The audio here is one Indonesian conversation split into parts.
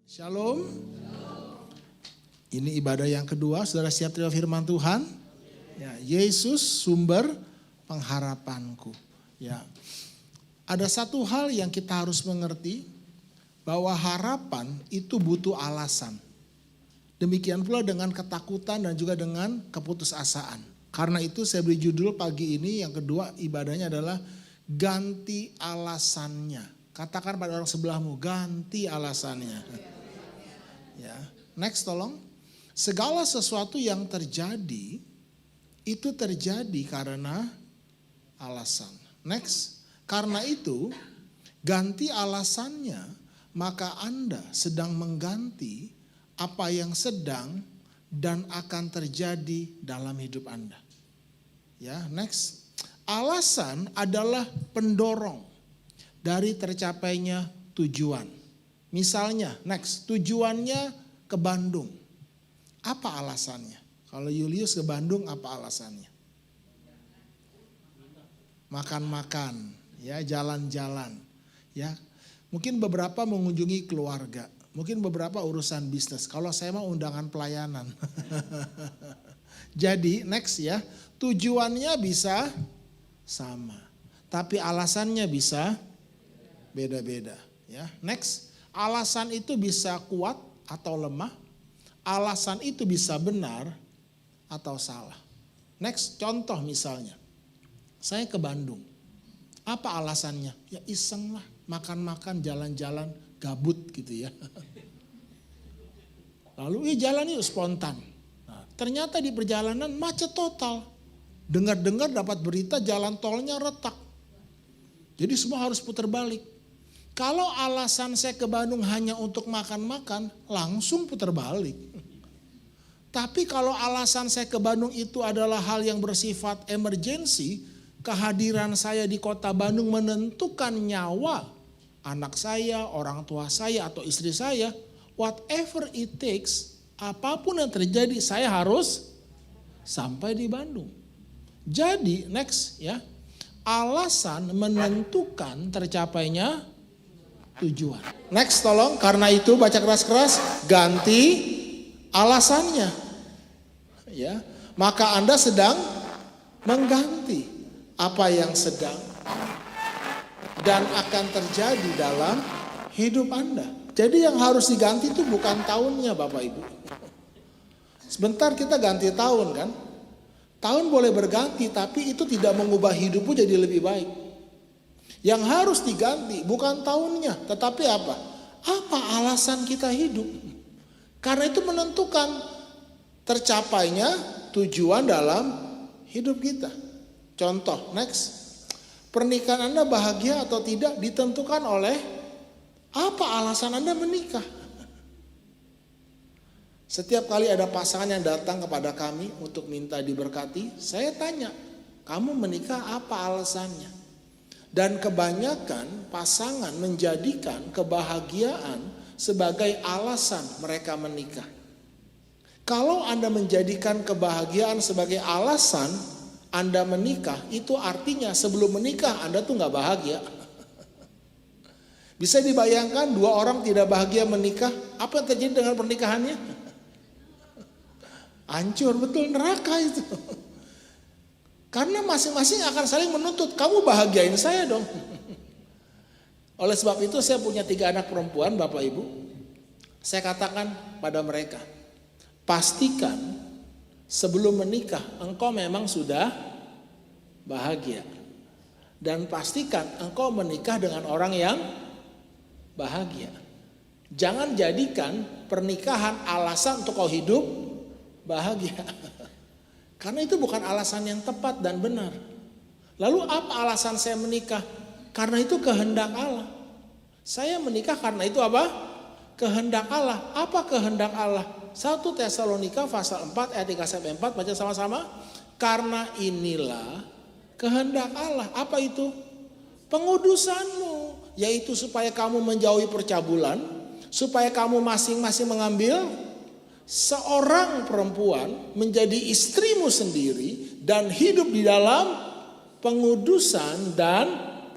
Shalom. Ini ibadah yang kedua, saudara siap terima firman Tuhan? Ya, Yesus sumber pengharapanku. Ya. Ada satu hal yang kita harus mengerti, bahwa harapan itu butuh alasan. Demikian pula dengan ketakutan dan juga dengan keputusasaan. Karena itu saya beri judul pagi ini yang kedua ibadahnya adalah ganti alasannya. Katakan pada orang sebelahmu, ganti alasannya. Ya, next tolong. Segala sesuatu yang terjadi itu terjadi karena alasan. Next. Karena itu ganti alasannya, maka Anda sedang mengganti apa yang sedang dan akan terjadi dalam hidup Anda. Ya, next. Alasan adalah pendorong dari tercapainya tujuan. Misalnya, next, tujuannya ke Bandung. Apa alasannya? Kalau Julius ke Bandung, apa alasannya? Makan-makan, ya, jalan-jalan, ya. Mungkin beberapa mengunjungi keluarga, mungkin beberapa urusan bisnis. Kalau saya mau undangan pelayanan. Jadi, next ya, tujuannya bisa sama, tapi alasannya bisa beda-beda, ya. Next. Alasan itu bisa kuat atau lemah. Alasan itu bisa benar atau salah. Next, contoh misalnya. Saya ke Bandung. Apa alasannya? Ya iseng lah, makan-makan, jalan-jalan, gabut gitu ya. Lalu jalan yuk spontan. Nah, ternyata di perjalanan macet total. Dengar-dengar dapat berita jalan tolnya retak. Jadi semua harus putar balik. Kalau alasan saya ke Bandung hanya untuk makan-makan, langsung putar balik. Tapi kalau alasan saya ke Bandung itu adalah hal yang bersifat emergensi, kehadiran saya di kota Bandung menentukan nyawa anak saya, orang tua saya, atau istri saya, whatever it takes, apapun yang terjadi, saya harus sampai di Bandung. Jadi, next ya, alasan menentukan tercapainya tujuan. Next tolong, karena itu baca keras-keras, ganti alasannya. Ya, maka Anda sedang mengganti apa yang sedang dan akan terjadi dalam hidup Anda. Jadi yang harus diganti itu bukan tahunnya Bapak Ibu. Sebentar kita ganti tahun kan. Tahun boleh berganti tapi itu tidak mengubah hidupmu jadi lebih baik. Yang harus diganti bukan tahunnya, tetapi apa? Apa alasan kita hidup? Karena itu menentukan tercapainya tujuan dalam hidup kita. Contoh, next. Pernikahan Anda bahagia atau tidak ditentukan oleh apa alasan Anda menikah. Setiap kali ada pasangan yang datang kepada kami untuk minta diberkati, saya tanya, kamu menikah apa alasannya? Dan kebanyakan pasangan menjadikan kebahagiaan sebagai alasan mereka menikah. Kalau Anda menjadikan kebahagiaan sebagai alasan Anda menikah, itu artinya sebelum menikah Anda tuh gak bahagia. Bisa dibayangkan dua orang tidak bahagia menikah, apa yang terjadi dengan pernikahannya? Hancur, betul, neraka itu. Karena masing-masing akan saling menuntut, kamu bahagiain saya dong. Oleh sebab itu saya punya 3 anak perempuan Bapak Ibu. Saya katakan pada mereka, pastikan sebelum menikah engkau memang sudah bahagia. Dan pastikan engkau menikah dengan orang yang bahagia. Jangan jadikan pernikahan alasan untuk kau hidup bahagia. Karena itu bukan alasan yang tepat dan benar. Lalu apa alasan saya menikah? Karena itu kehendak Allah. Saya menikah karena itu apa? Kehendak Allah. Apa kehendak Allah? 1 Tesalonika pasal 4 ayat 3-4 baca sama-sama. Karena inilah kehendak Allah. Apa itu? Pengudusanmu. Yaitu supaya kamu menjauhi percabulan. Supaya kamu masing-masing mengambil seorang perempuan menjadi istrimu sendiri dan hidup di dalam pengudusan dan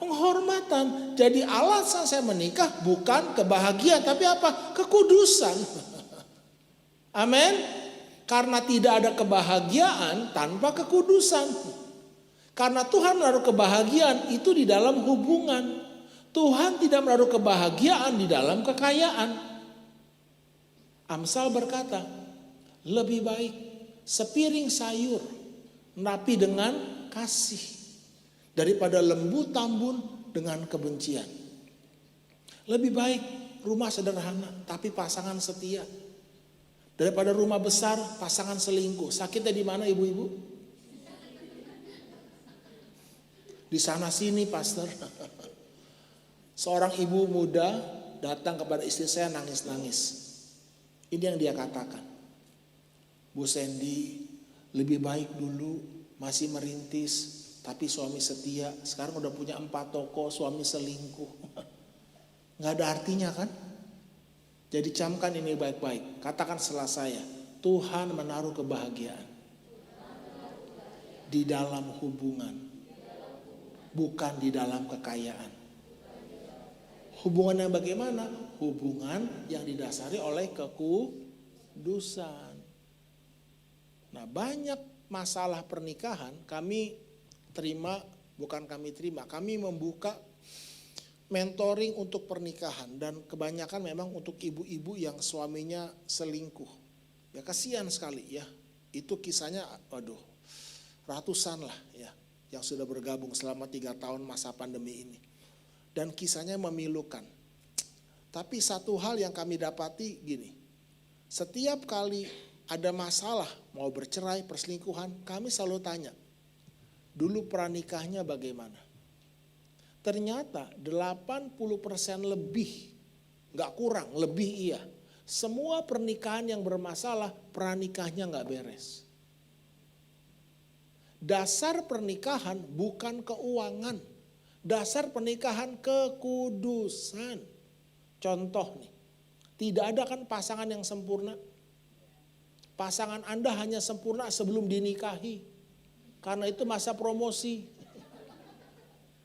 Penghormatan. Jadi alasan saya menikah bukan kebahagiaan, tapi apa? Kekudusan. Amin. Karena tidak ada kebahagiaan tanpa kekudusan. Karena Tuhan menaruh kebahagiaan itu di dalam hubungan. Tuhan tidak menaruh kebahagiaan di dalam kekayaan. Amsal berkata, lebih baik sepiring sayur napi dengan kasih daripada lembu tambun dengan kebencian. Lebih baik rumah sederhana tapi pasangan setia daripada rumah besar pasangan selingkuh. Sakitnya di mana ibu-ibu? Di sana sini pastor. Seorang ibu muda datang kepada istri saya nangis-nangis. Ini yang dia katakan. Bu Sandy, lebih baik dulu masih merintis tapi suami setia. Sekarang udah punya 4 toko, suami selingkuh. Gak ada artinya kan? Jadi camkan ini baik-baik. Katakan setelah saya, Tuhan menaruh kebahagiaan di dalam hubungan, bukan di dalam kekayaan. Hubungan yang bagaimana? Hubungan yang didasari oleh kekudusan. Nah, banyak masalah pernikahan kami membuka mentoring untuk pernikahan dan kebanyakan memang untuk ibu-ibu yang suaminya selingkuh. Ya kasihan sekali ya. Itu kisahnya ratusan lah ya yang sudah bergabung selama 3 tahun masa pandemi ini. Dan kisahnya memilukan. Tapi satu hal yang kami dapati gini. Setiap kali ada masalah, mau bercerai, perselingkuhan, kami selalu tanya, dulu pranikahnya bagaimana? Ternyata 80% lebih, gak kurang, lebih iya. Semua pernikahan yang bermasalah, pranikahnya gak beres. Dasar pernikahan bukan keuangan, dasar pernikahan kekudusan. Contoh nih, tidak ada kan pasangan yang sempurna. Pasangan Anda hanya sempurna sebelum dinikahi. Karena itu masa promosi.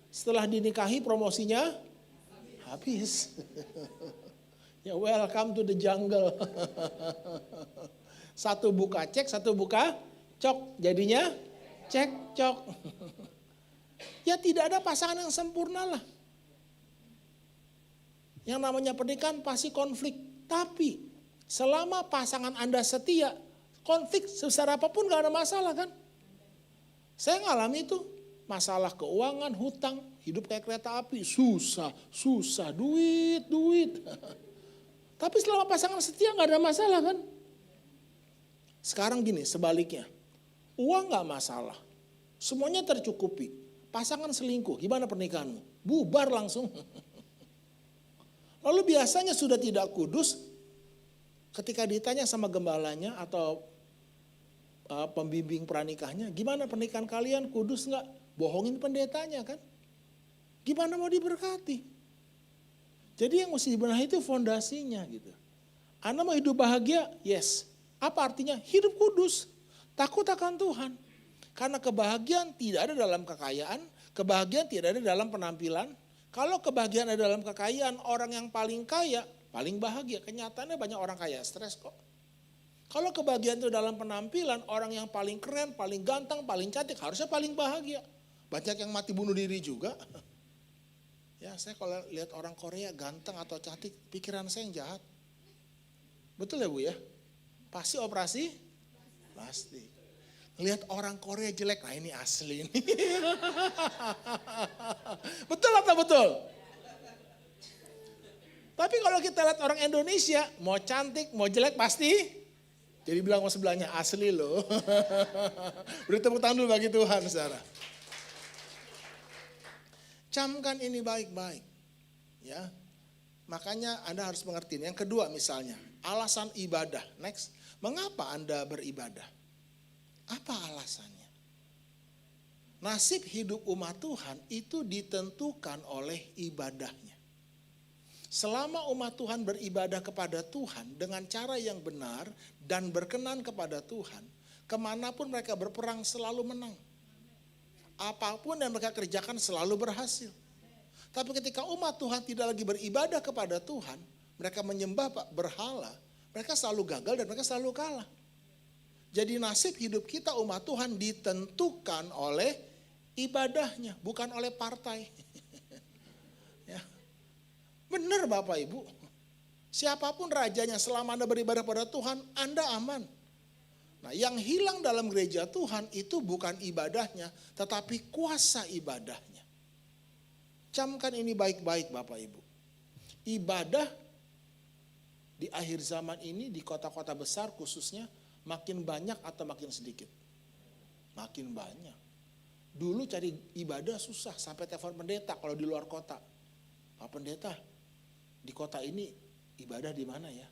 Setelah dinikahi promosinya habis. Ya welcome to the jungle. Satu buka cek, satu buka cok. Jadinya cek cok. Ya tidak ada pasangan yang sempurna lah. Yang namanya pernikahan pasti konflik. Tapi selama pasangan Anda setia, konflik sebesar apapun gak ada masalah kan. Saya ngalami itu. Masalah keuangan, hutang, hidup kayak kereta api. Susah, duit. Tapi selama pasangan setia gak ada masalah kan. Sekarang gini, sebaliknya. Uang gak masalah. Semuanya tercukupi. Pasangan selingkuh, gimana pernikahanmu? Bubar langsung. Lalu biasanya sudah tidak kudus, ketika ditanya sama gembalanya atau pembimbing pranikahnya, gimana pernikahan kalian, kudus nggak? Bohongin pendetanya kan? Gimana mau diberkati? Jadi yang mesti dibenahi itu fondasinya gitu. Anda mau hidup bahagia? Yes. Apa artinya? Hidup kudus, takut akan Tuhan. Karena kebahagiaan tidak ada dalam kekayaan, kebahagiaan tidak ada dalam penampilan. Kalau kebahagiaan ada dalam kekayaan, orang yang paling kaya paling bahagia. Kenyataannya banyak orang kaya stres kok. Kalau kebahagiaan itu dalam penampilan, orang yang paling keren, paling ganteng, paling cantik harusnya paling bahagia. Banyak yang mati bunuh diri juga. Ya saya kalau lihat orang Korea ganteng atau cantik, pikiran saya yang jahat. Betul ya Bu ya? Pasti operasi? Pasti. Lihat orang Korea jelek, nah ini asli ini. Betul atau betul? Tapi kalau kita lihat orang Indonesia, mau cantik, mau jelek pasti. Jadi bilang sama sebelahnya, asli loh. Beri tepuk tangan dulu bagi Tuhan, saudara. Camkan ini baik-baik. Ya, makanya Anda harus mengerti. Yang kedua misalnya, alasan ibadah. Next, mengapa Anda beribadah? Apa alasannya? Nasib hidup umat Tuhan itu ditentukan oleh ibadahnya. Selama umat Tuhan beribadah kepada Tuhan dengan cara yang benar dan berkenan kepada Tuhan, kemanapun mereka berperang selalu menang. Apapun yang mereka kerjakan selalu berhasil. Tapi ketika umat Tuhan tidak lagi beribadah kepada Tuhan, mereka menyembah berhala, mereka selalu gagal dan mereka selalu kalah. Jadi nasib hidup kita umat Tuhan ditentukan oleh ibadahnya, bukan oleh partai. Ya. Benar Bapak Ibu. Siapapun rajanya selama Anda beribadah pada Tuhan, Anda aman. Nah, yang hilang dalam gereja Tuhan itu bukan ibadahnya, tetapi kuasa ibadahnya. Camkan ini baik-baik Bapak Ibu. Ibadah di akhir zaman ini di kota-kota besar khususnya makin banyak atau makin sedikit? Makin banyak. Dulu cari ibadah susah sampai telepon pendeta kalau di luar kota. Pak Pendeta, di kota ini ibadah di mana ya?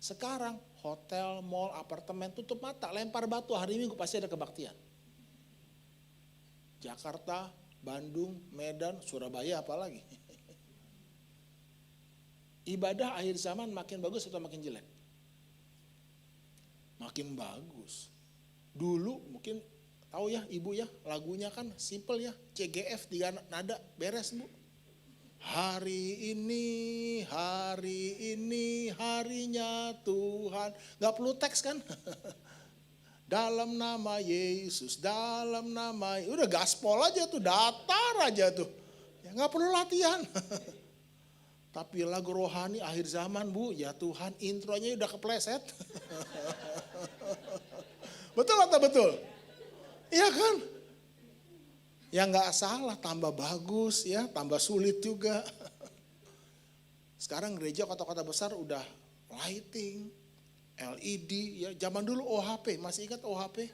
Sekarang hotel, mall, apartemen tutup mata, lempar batu, hari Minggu pasti ada kebaktian. Jakarta, Bandung, Medan, Surabaya apalagi. Ibadah akhir zaman makin bagus atau makin jelek? Makin bagus. Dulu mungkin tahu ya ibu ya, lagunya kan simple ya, CGF 3 nada, beres Bu. Hari ini harinya Tuhan. Gak perlu teks kan? Dalam nama Yesus, dalam nama, udah gaspol aja tuh, datar aja tuh. Ya gak perlu latihan. Tapi lagu rohani akhir zaman Bu, ya Tuhan intronya udah kepleset. Betul atau betul? Iya kan? Ya nggak salah, tambah bagus ya, tambah sulit juga. Sekarang gereja kota-kota besar udah lighting, LED ya. Zaman dulu OHP, masih ingat OHP?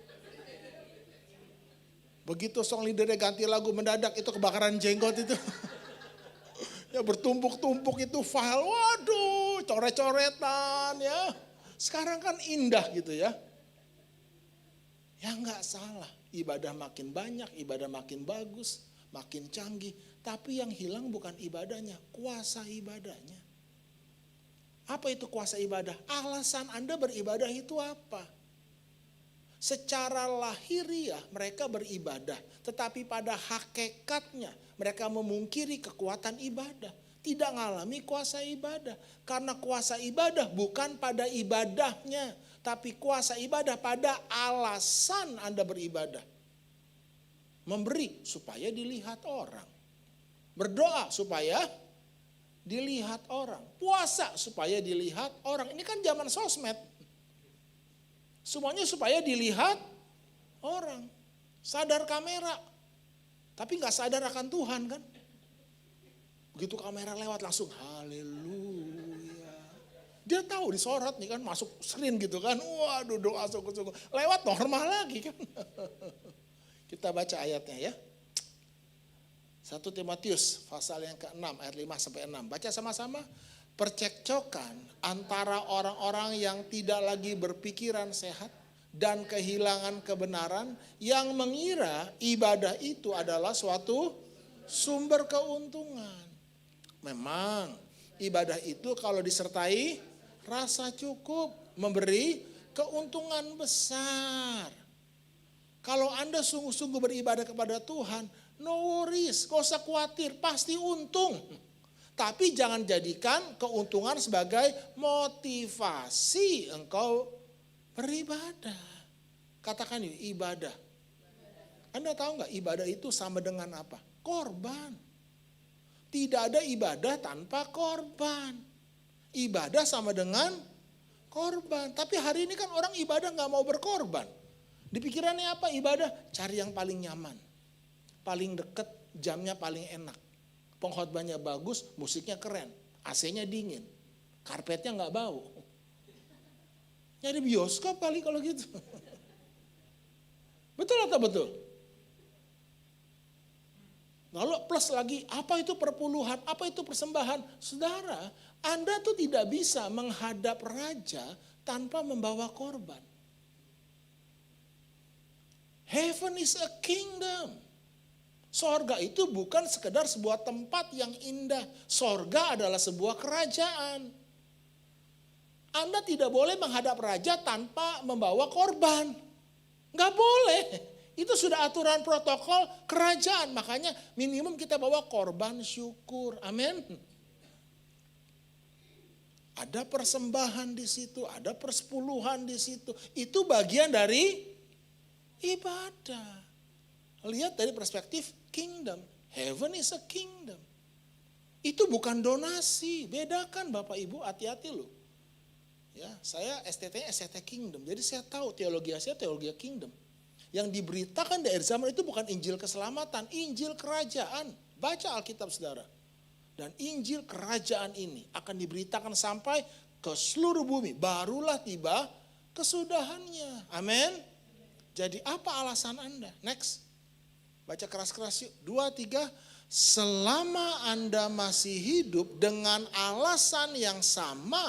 Begitu song leadernya ganti lagu mendadak itu kebakaran jenggot itu. Ya bertumpuk-tumpuk itu file, waduh coret-coretan ya. Sekarang kan indah gitu ya. Ya nggak salah, ibadah makin banyak, ibadah makin bagus, makin canggih. Tapi yang hilang bukan ibadahnya, kuasa ibadahnya. Apa itu kuasa ibadah? Alasan Anda beribadah itu apa? Secara lahiriah mereka beribadah, tetapi pada hakikatnya mereka memungkiri kekuatan ibadah. Tidak mengalami kuasa ibadah. Karena kuasa ibadah bukan pada ibadahnya, tapi kuasa ibadah pada alasan Anda beribadah. Memberi supaya dilihat orang. Berdoa supaya dilihat orang. Puasa supaya dilihat orang. Ini kan zaman sosmed. Semuanya supaya dilihat orang. Sadar kamera. Tapi gak sadar akan Tuhan kan. Begitu kamera lewat langsung haleluya. Dia tahu disorot nih kan, masuk screen gitu kan. Waduh doa sungguh-sungguh. Lewat normal lagi kan. Kita baca ayatnya ya. 1 Timotius pasal yang ke-6 ayat 5-6. Baca sama-sama. Percekcokan antara orang-orang yang tidak lagi berpikiran sehat dan kehilangan kebenaran yang mengira ibadah itu adalah suatu sumber keuntungan. Memang ibadah itu kalau disertai rasa cukup memberi keuntungan besar. Kalau Anda sungguh-sungguh beribadah kepada Tuhan, no worries, gak usah khawatir, pasti untung. Tapi jangan jadikan keuntungan sebagai motivasi engkau beribadah. Katakan ini ibadah. Anda tahu nggak ibadah itu sama dengan apa? Korban. Tidak ada ibadah tanpa korban. Ibadah sama dengan korban. Tapi hari ini kan orang ibadah nggak mau berkorban. Di pikirannya apa ibadah? Cari yang paling nyaman. Paling deket, jamnya paling enak. Pengkhotbahnya bagus, musiknya keren. AC-nya dingin. Karpetnya nggak bau. Nyari bioskop kali kalau gitu. Betul atau betul? Lalu plus lagi, apa itu perpuluhan, apa itu persembahan? Saudara, Anda tuh tidak bisa menghadap raja tanpa membawa korban. Heaven is a kingdom. Sorga itu bukan sekedar sebuah tempat yang indah. Sorga adalah sebuah kerajaan. Anda tidak boleh menghadap raja tanpa membawa korban. Nggak boleh. Itu sudah aturan protokol kerajaan. Makanya minimum kita bawa korban syukur. Amin. Ada persembahan di situ, ada persepuluhan di situ. Itu bagian dari ibadah. Lihat dari perspektif kingdom. Heaven is a kingdom. Itu bukan donasi. Bedakan Bapak Ibu, hati-hati loh. Ya, saya STT Kingdom. Jadi saya tahu teologi saya teologi kingdom. Yang diberitakan dari zaman itu bukan Injil keselamatan, Injil kerajaan. Baca Alkitab saudara. Dan Injil kerajaan ini akan diberitakan sampai ke seluruh bumi. Barulah tiba kesudahannya. Amin. Jadi apa alasan Anda? Next. Baca keras-keras yuk. 2, 3. Selama Anda masih hidup dengan alasan yang sama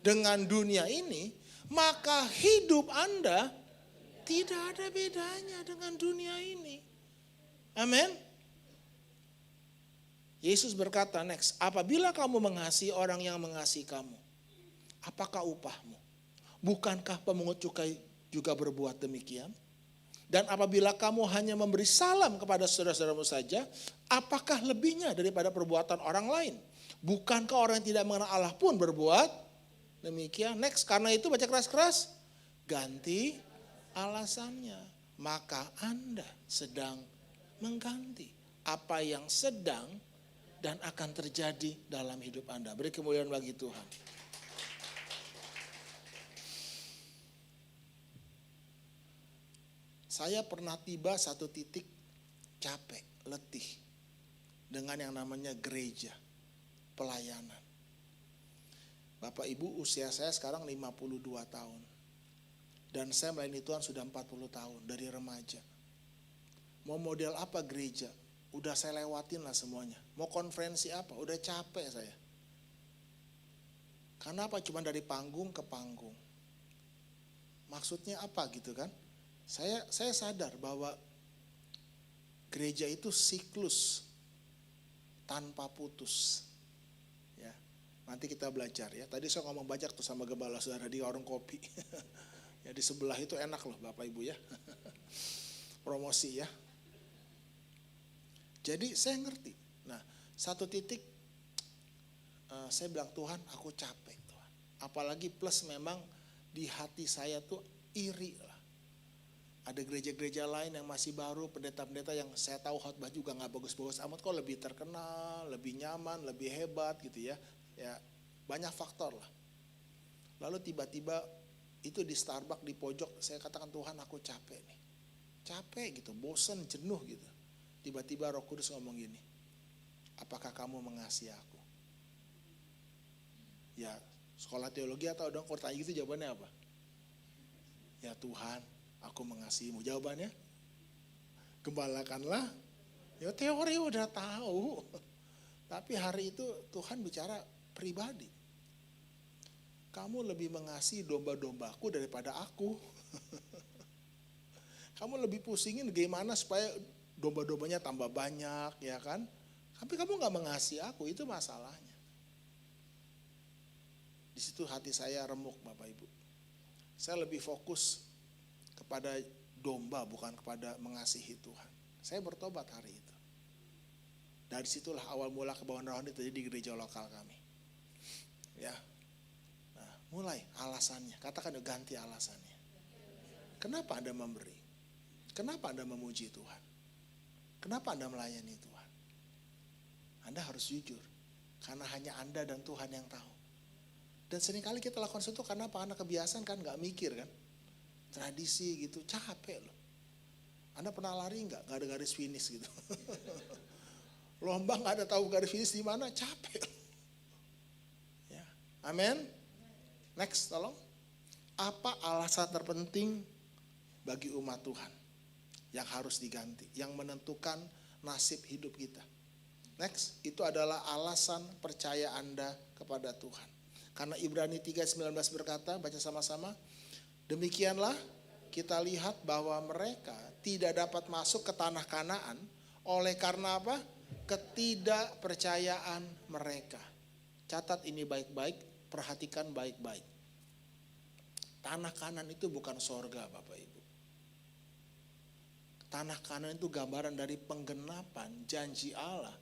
dengan dunia ini, maka hidup Anda tidak ada bedanya dengan dunia ini. Amin. Yesus berkata next, apabila kamu mengasihi orang yang mengasihi kamu, apakah upahmu? Bukankah pemungut cukai juga berbuat demikian? Dan apabila kamu hanya memberi salam kepada saudara-saudaramu saja, apakah lebihnya daripada perbuatan orang lain? Bukankah orang yang tidak mengenal Allah pun berbuat demikian? Next, karena itu baca keras-keras, ganti alasannya. Maka Anda sedang mengganti apa yang sedang dan akan terjadi dalam hidup Anda. Beri kemuliaan bagi Tuhan. Saya pernah tiba satu titik capek, letih dengan yang namanya gereja, pelayanan. Bapak Ibu, usia saya sekarang 52 tahun. Dan saya melayani Tuhan sudah 40 tahun dari remaja. Mau model apa gereja? Udah saya lewatin lah semuanya. Mau konferensi apa? Udah capek saya. Karena apa? Cuma dari panggung ke panggung. Maksudnya apa gitu kan? Saya sadar bahwa gereja itu siklus tanpa putus. Ya, nanti kita belajar ya. Tadi saya ngomong banyak tuh sama gembala saudara di warung kopi. Ya di sebelah itu enak loh Bapak Ibu ya. Promosi ya. Jadi saya ngerti. Nah, satu titik saya bilang Tuhan, aku capek Tuhan. Apalagi plus memang di hati saya tuh iri lah. Ada gereja-gereja lain yang masih baru, pendeta-pendeta yang saya tahu khotbah juga gak bagus-bagus amat, kok lebih terkenal, lebih nyaman, lebih hebat gitu ya. Ya banyak faktor lah. Lalu tiba-tiba itu di Starbucks di pojok, saya katakan Tuhan aku capek nih. Capek gitu, bosen, jenuh gitu. Tiba-tiba Roh Kudus ngomong gini, apakah kamu mengasihi aku? Ya sekolah teologi atau dong, kalau tanya gitu jawabannya apa? Ya Tuhan, aku mengasihimu. Jawabannya, gembalakanlah. Ya teori udah tahu. Tapi hari itu Tuhan bicara pribadi. Kamu lebih mengasihi domba-dombaku daripada aku. Kamu lebih pusingin gimana supaya domba-dombanya tambah banyak, ya kan? Tapi kamu gak mengasihi aku, itu masalahnya. Di situ hati saya remuk Bapak Ibu. Saya lebih fokus kepada domba bukan kepada mengasihi Tuhan. Saya bertobat hari itu. Dari situlah awal mula kebawaan rohani terjadi di gereja lokal kami. Ya. Nah, mulai alasannya. Katakan ganti alasannya. Kenapa Anda memberi? Kenapa Anda memuji Tuhan? Kenapa Anda melayani Tuhan? Anda harus jujur. Karena hanya Anda dan Tuhan yang tahu. Dan seringkali kita lakukan sesuatu karena apa? Karena kebiasaan kan, gak mikir kan. Tradisi gitu, capek loh. Anda pernah lari nggak? Nggak ada garis finish gitu. Lomba nggak ada tahu garis finish di mana, capek. Ya, amin. Next, tolong. Apa alasan terpenting bagi umat Tuhan yang harus diganti, yang menentukan nasib hidup kita? Next, itu adalah alasan percaya Anda kepada Tuhan. Karena Ibrani 3:19 berkata, baca sama-sama. Demikianlah kita lihat bahwa mereka tidak dapat masuk ke tanah Kanaan oleh karena apa? Ketidakpercayaan mereka. Catat ini baik-baik, perhatikan baik-baik. Tanah Kanaan itu bukan sorga Bapak Ibu. Tanah Kanaan itu gambaran dari penggenapan janji Allah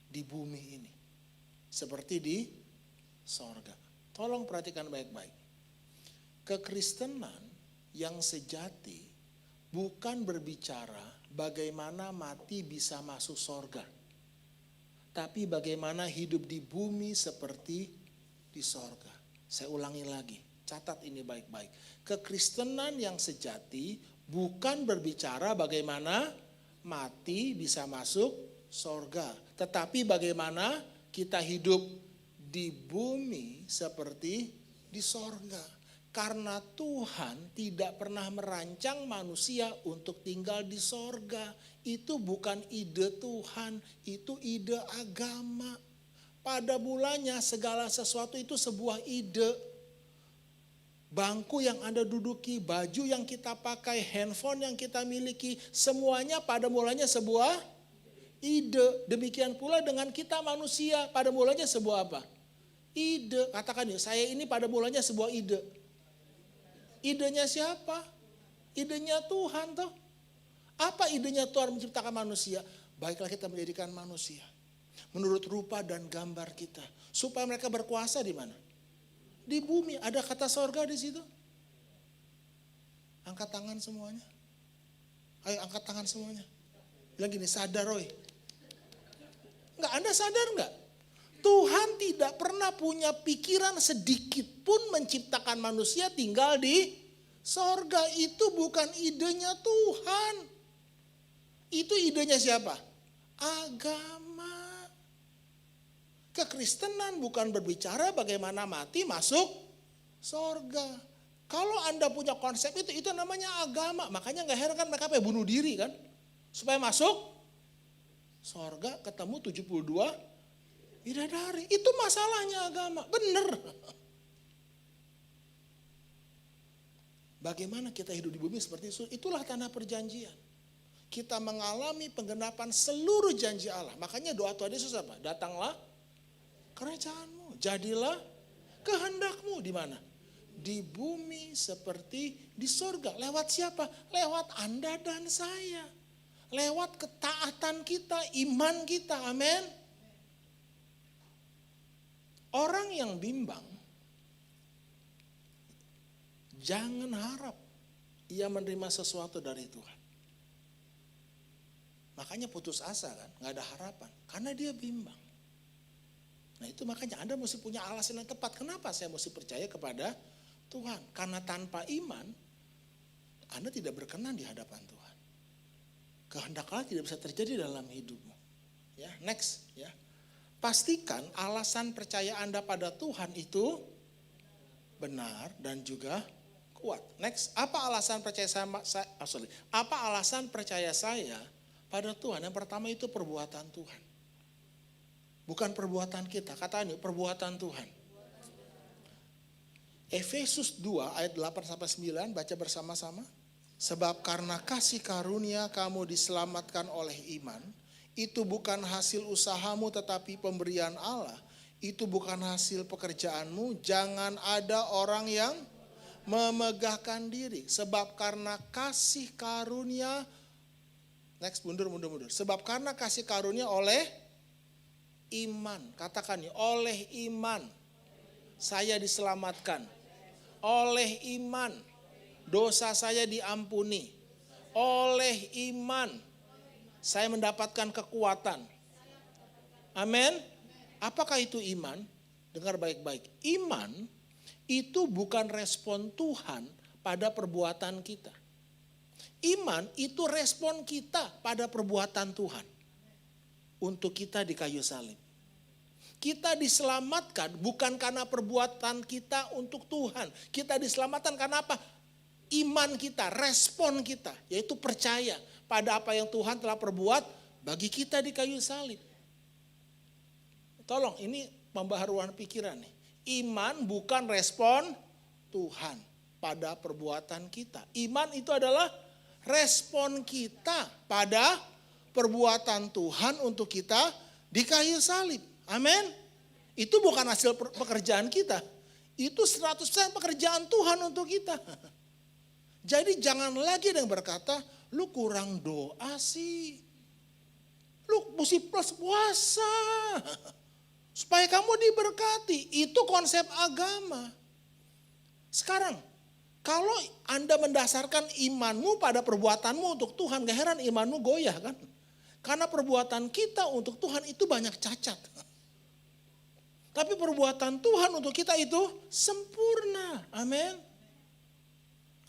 di bumi ini. Seperti di sorga. Tolong perhatikan baik-baik. Kekristenan yang sejati bukan berbicara bagaimana mati bisa masuk sorga. Tapi bagaimana hidup di bumi seperti di sorga. Saya ulangi lagi, catat ini baik-baik. Kekristenan yang sejati bukan berbicara bagaimana mati bisa masuk sorga. Tetapi bagaimana kita hidup di bumi seperti di sorga. Karena Tuhan tidak pernah merancang manusia untuk tinggal di sorga. Itu bukan ide Tuhan, itu ide agama. Pada mulanya segala sesuatu itu sebuah ide. Bangku yang Anda duduki, baju yang kita pakai, handphone yang kita miliki, semuanya pada mulanya sebuah ide. Demikian pula dengan kita manusia, pada mulanya sebuah apa? Ide. Katakan yuk, saya ini pada mulanya sebuah ide. Idenya siapa? Idenya Tuhan toh. Apa idenya Tuhan menciptakan manusia? Baiklah kita menjadikan manusia menurut rupa dan gambar kita, supaya mereka berkuasa di mana? Di bumi. Ada kata sorga di situ? Angkat tangan semuanya. Ayo angkat tangan semuanya. Bilang gini, sadar Roy. Enggak, Anda sadar enggak? Tuhan tidak pernah punya pikiran sedikit pun menciptakan manusia tinggal di sorga. Itu bukan idenya Tuhan. Itu idenya siapa? Agama. Kekristenan bukan berbicara bagaimana mati masuk sorga. Kalau Anda punya konsep itu namanya agama. Makanya gak heran kan mereka bunuh diri kan. Supaya masuk sorga, ketemu 72 bidadari. Itu masalahnya agama. Benar. Bagaimana kita hidup di bumi seperti itu? Itulah tanah perjanjian. Kita mengalami penggenapan seluruh janji Allah. Makanya doa Tuhan Yesus apa? Datanglah kerajaanmu. Jadilah kehendakmu. Di mana? Di bumi seperti di sorga. Lewat siapa? Lewat Anda dan saya. Lewat ketaatan kita, iman kita. Amin. Orang yang bimbang, jangan harap ia menerima sesuatu dari Tuhan. Makanya putus asa kan, gak ada harapan. Karena dia bimbang. Nah itu makanya Anda mesti punya alasan yang tepat. Kenapa saya mesti percaya kepada Tuhan? Karena tanpa iman, Anda tidak berkenan di hadapan Tuhan. Kehendak Allah tidak bisa terjadi dalam hidupmu. Ya, next ya. Pastikan alasan percaya Anda pada Tuhan itu benar dan juga kuat. Next, apa alasan percaya apa alasan percaya saya pada Tuhan? Yang pertama itu perbuatan Tuhan. Bukan perbuatan kita, katakan perbuatan Tuhan. Efesus 2 ayat 8-9 baca bersama-sama. Sebab karena kasih karunia kamu diselamatkan oleh iman. Itu bukan hasil usahamu tetapi pemberian Allah. Itu bukan hasil pekerjaanmu. Jangan ada orang yang memegahkan diri. Sebab karena kasih karunia. Next, mundur. Sebab karena kasih karunia oleh iman. Katakan nih, oleh iman. Saya diselamatkan. Oleh iman. Dosa saya diampuni. Oleh iman. Saya mendapatkan kekuatan. Amin. Apakah itu iman? Dengar baik-baik. Iman itu bukan respon Tuhan pada perbuatan kita. Iman itu respon kita pada perbuatan Tuhan. Untuk kita di kayu salib. Kita diselamatkan bukan karena perbuatan kita untuk Tuhan. Kita diselamatkan karena apa? Iman kita, respon kita. Yaitu percaya pada apa yang Tuhan telah perbuat bagi kita di kayu salib. Tolong, ini pembaharuan pikiran nih. Iman bukan respon Tuhan pada perbuatan kita. Iman itu adalah respon kita pada perbuatan Tuhan untuk kita di kayu salib. Amin. Itu bukan hasil pekerjaan kita. Itu 100% pekerjaan Tuhan untuk kita. Jadi jangan lagi ada yang berkata, Lu kurang doa sih. Lu mesti plus puasa. Supaya kamu diberkati. Itu konsep agama. Sekarang, kalau Anda mendasarkan imanmu pada perbuatanmu untuk Tuhan, gak heran imanmu goyah kan? Karena perbuatan kita untuk Tuhan itu banyak cacat. Tapi perbuatan Tuhan untuk kita itu sempurna. Amin.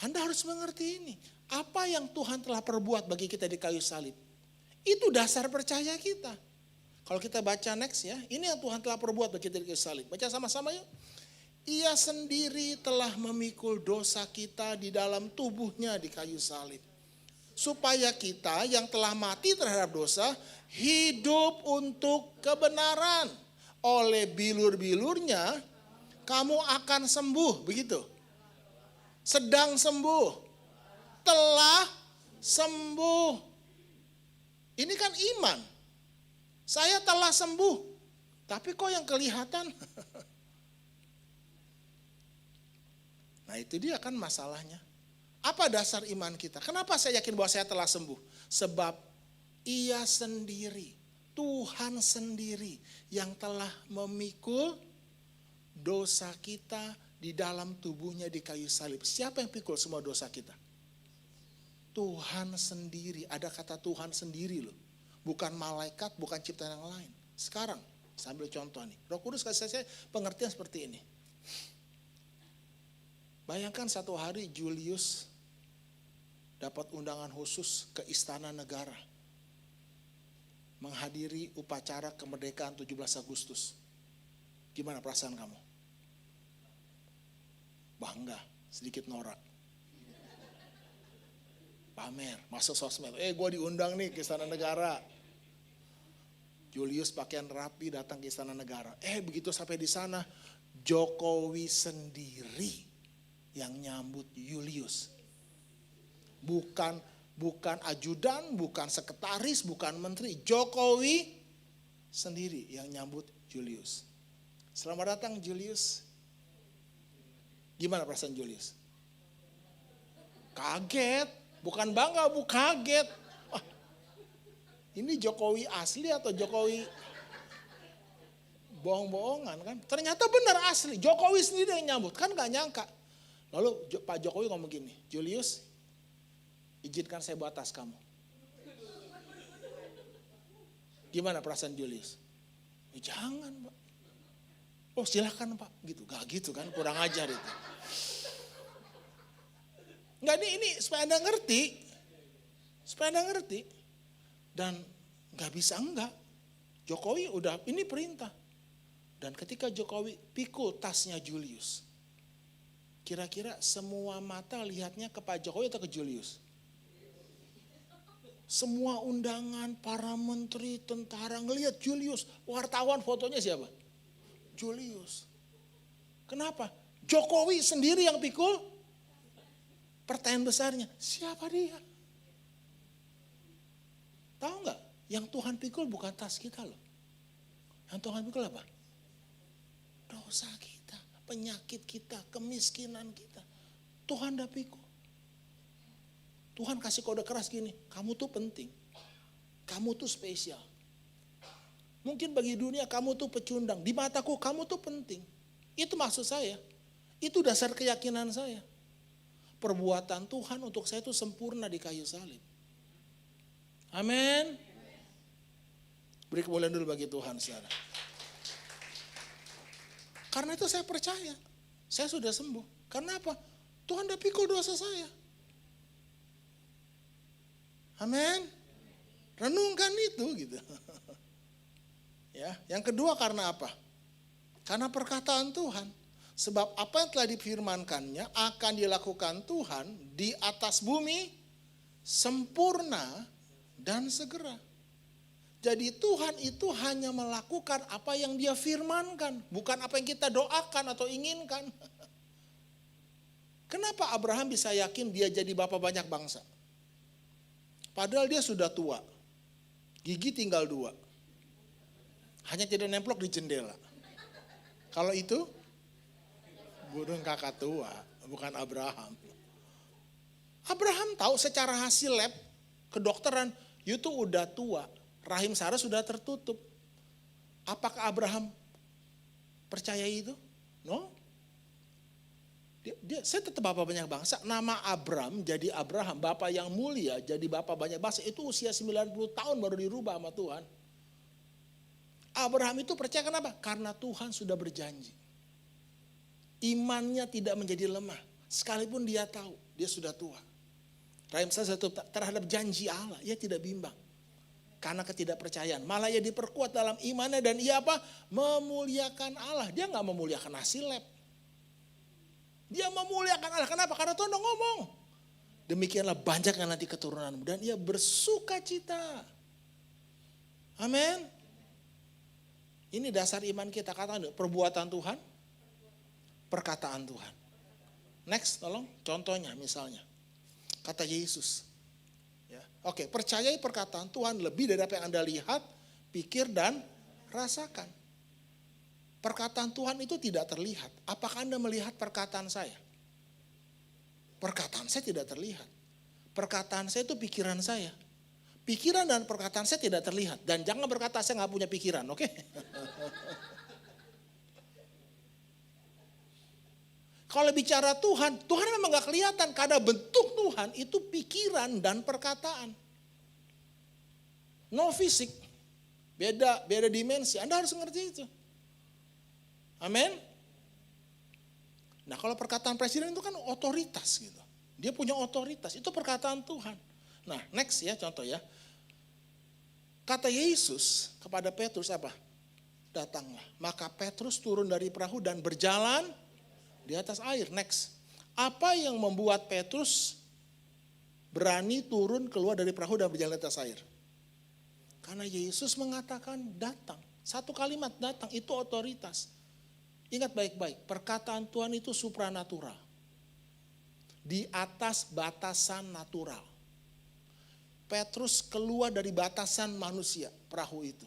Anda harus mengerti ini. Apa yang Tuhan telah perbuat bagi kita di kayu salib. Itu dasar percaya kita. Kalau kita baca next ya. Ini yang Tuhan telah perbuat bagi kita di kayu salib. Baca sama-sama yuk. Ia sendiri telah memikul dosa kita di dalam tubuhnya di kayu salib. Supaya kita yang telah mati terhadap dosa hidup untuk kebenaran. Oleh bilur-bilurnya kamu akan sembuh, begitu. Sedang sembuh, telah sembuh. Ini kan iman. Saya telah sembuh, tapi kok yang kelihatan? Nah itu dia kan masalahnya. Apa dasar iman kita? Kenapa saya yakin bahwa saya telah sembuh? Sebab Ia sendiri, Tuhan sendiri yang telah memikul dosa kita di dalam tubuhnya di kayu salib. Siapa yang pikul semua dosa kita? Tuhan sendiri. Ada kata Tuhan sendiri loh. Bukan malaikat, bukan ciptaan yang lain. Sekarang, sambil contoh nih. Roh Kudus kasih saya pengertian seperti ini. Bayangkan satu hari Julius dapat undangan khusus ke Istana Negara. Menghadiri upacara kemerdekaan 17 Agustus. Gimana perasaan kamu? Bangga, sedikit norak. Pamer, masuk sosmed. Gue diundang nih ke Istana Negara. Julius pakaian rapi datang ke Istana Negara. Begitu sampai di sana, Jokowi sendiri yang nyambut Julius. Bukan ajudan, bukan sekretaris, bukan menteri. Jokowi sendiri yang nyambut Julius. Selamat datang Julius. Gimana perasaan Julius? Kaget, bukan bangga, kaget. Ini Jokowi asli atau Jokowi bohong-bohongan kan? Ternyata benar asli, Jokowi sendiri yang nyambut, kan gak nyangka. Lalu Pak Jokowi ngomong gini, Julius, izinkan saya bawa tas kamu. Gimana perasaan Julius? Jangan Pak. Oh silakan Pak, gitu. Gak gitu kan, kurang ajar itu. Enggak, ini supaya Anda ngerti. Supaya Anda ngerti. Dan gak bisa enggak. Jokowi udah, ini perintah. Dan ketika Jokowi pikul tasnya Julius. Kira-kira semua mata lihatnya ke Pak Jokowi atau ke Julius? Semua undangan, para menteri, tentara ngelihat Julius. Wartawan fotonya siapa? Julius. Kenapa? Jokowi sendiri yang pikul. Pertanyaan besarnya, siapa dia? Tahu nggak? Yang Tuhan pikul bukan tas kita loh. Yang Tuhan pikul apa? Dosa kita, penyakit kita, kemiskinan kita. Tuhan dah pikul. Tuhan kasih kode keras gini, kamu tuh penting. Kamu tuh spesial. Mungkin bagi dunia kamu tuh pecundang. Di mataku kamu tuh penting. Itu maksud saya. Itu dasar keyakinan saya. Perbuatan Tuhan untuk saya itu sempurna di kayu salib. Amin. Beri kemuliaan dulu bagi Tuhan, saudara. Karena itu saya percaya. Saya sudah sembuh. Karena apa? Tuhan udah pikul dosa saya. Amin. Renungkan itu gitu. Ya, yang kedua karena apa? Karena perkataan Tuhan. Sebab apa yang telah difirmankannya akan dilakukan Tuhan di atas bumi sempurna dan segera. Jadi Tuhan itu hanya melakukan apa yang Dia firmankan, bukan apa yang kita doakan atau inginkan. Kenapa Abraham bisa yakin dia jadi bapa banyak bangsa? Padahal dia sudah tua, gigi tinggal 2. Hanya tidak nemplok di jendela. Kalau itu burung kakak tua, bukan Abraham. Abraham tahu secara hasil lab Kedokteran, you tuh udah tua, rahim Sarah sudah tertutup. Apakah Abraham percaya itu? No. Saya tetap bapak banyak bangsa. Nama Abram jadi Abraham, bapak yang mulia jadi bapak banyak bangsa. Itu usia 90 tahun baru dirubah sama Tuhan. Abraham itu percaya kenapa? Karena Tuhan sudah berjanji. Imannya tidak menjadi lemah. Sekalipun dia tahu dia sudah tua. Rahim Sarah terhadap janji Allah, ia tidak bimbang. Karena ketidakpercayaan. Malah ia diperkuat dalam imannya dan ia apa? Memuliakan Allah. Dia gak memuliakan hasil lab. Dia memuliakan Allah. Kenapa? Karena Tuhan udah ngomong. Demikianlah banyaknya nanti keturunanmu. Dan ia bersuka cita. Amin. Ini dasar iman kita. Katakan perbuatan Tuhan. Perkataan Tuhan. Next tolong. Contohnya misalnya. Kata Yesus. Ya. Oke, percayai perkataan Tuhan lebih dari apa yang Anda lihat, pikir dan rasakan. Perkataan Tuhan itu tidak terlihat. Apakah Anda melihat perkataan saya? Perkataan saya tidak terlihat. Perkataan saya itu pikiran saya. Pikiran dan perkataan saya tidak terlihat. Dan jangan berkata saya nggak punya pikiran, oke? Kalau bicara Tuhan, Tuhan memang gak kelihatan. Karena bentuk Tuhan itu pikiran dan perkataan. No fisik. Beda dimensi. Anda harus ngerti itu. Amin. Nah kalau perkataan presiden itu kan otoritas gitu. Dia punya otoritas. Itu perkataan Tuhan. Nah next ya contoh ya. Kata Yesus kepada Petrus apa? Datanglah. Maka Petrus turun dari perahu dan berjalan di atas air. Next. Apa yang membuat Petrus berani turun keluar dari perahu dan berjalan di atas air? Karena Yesus mengatakan datang. Satu kalimat datang itu otoritas. Ingat baik-baik, perkataan Tuhan itu supranatural. Di atas batasan natural. Petrus keluar dari batasan manusia, perahu itu.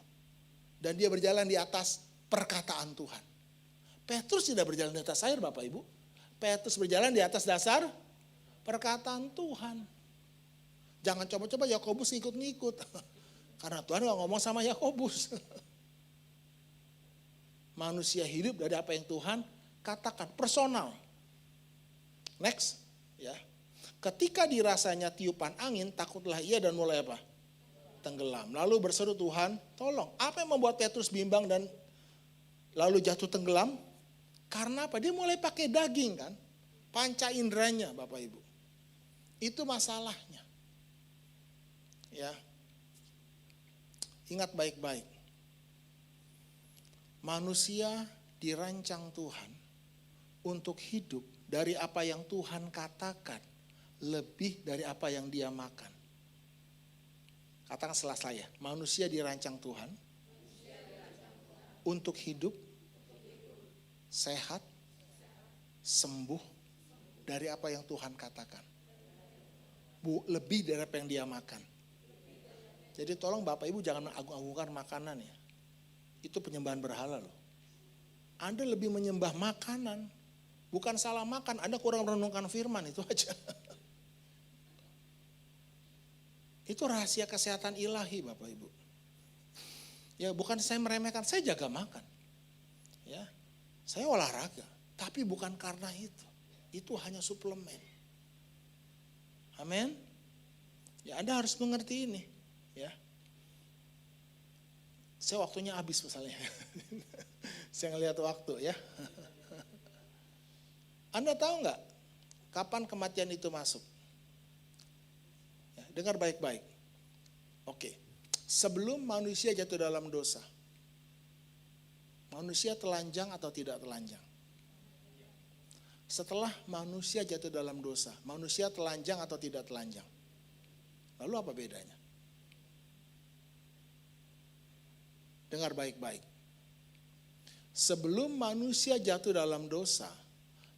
Dan dia berjalan di atas perkataan Tuhan. Petrus tidak berjalan di atas air Bapak Ibu. Petrus berjalan di atas dasar perkataan Tuhan. Jangan coba-coba Yakobus ngikut-ngikut. Karena Tuhan gak ngomong sama Yakobus. Manusia hidup dari apa yang Tuhan katakan. Personal. Next. Ya. Ketika dirasanya tiupan angin, takutlah ia dan mulai apa? Tenggelam. Lalu berseru Tuhan, tolong. Apa yang membuat Petrus bimbang dan lalu jatuh tenggelam? Karena apa? Dia mulai pakai daging kan. Panca inderanya Bapak Ibu. Itu masalahnya. Ya. Ingat baik-baik. Manusia dirancang Tuhan untuk hidup dari apa yang Tuhan katakan. Lebih dari apa yang dia makan. Katakan setelah saya. Manusia dirancang Tuhan. Untuk hidup. Sehat, sembuh dari apa yang Tuhan katakan. Lebih dari apa yang dia makan. Jadi tolong Bapak Ibu jangan mengagung-agungkan makanan ya. Itu penyembahan berhala loh. Anda lebih menyembah makanan. Bukan salah makan, Anda kurang merenungkan firman, itu aja. Itu rahasia kesehatan ilahi Bapak Ibu. Ya bukan saya meremehkan, saya jaga makan. Ya. Saya olahraga, tapi bukan karena itu. Itu hanya suplemen. Amin. Ya Anda harus mengerti ini. Ya. Saya waktunya habis misalnya. Saya ngelihat waktu ya. Anda tahu nggak kapan kematian itu masuk? Ya, dengar baik-baik. Oke. Sebelum manusia jatuh dalam dosa. Manusia telanjang atau tidak telanjang? Setelah manusia jatuh dalam dosa, manusia telanjang atau tidak telanjang? Lalu apa bedanya? Dengar baik-baik. Sebelum manusia jatuh dalam dosa,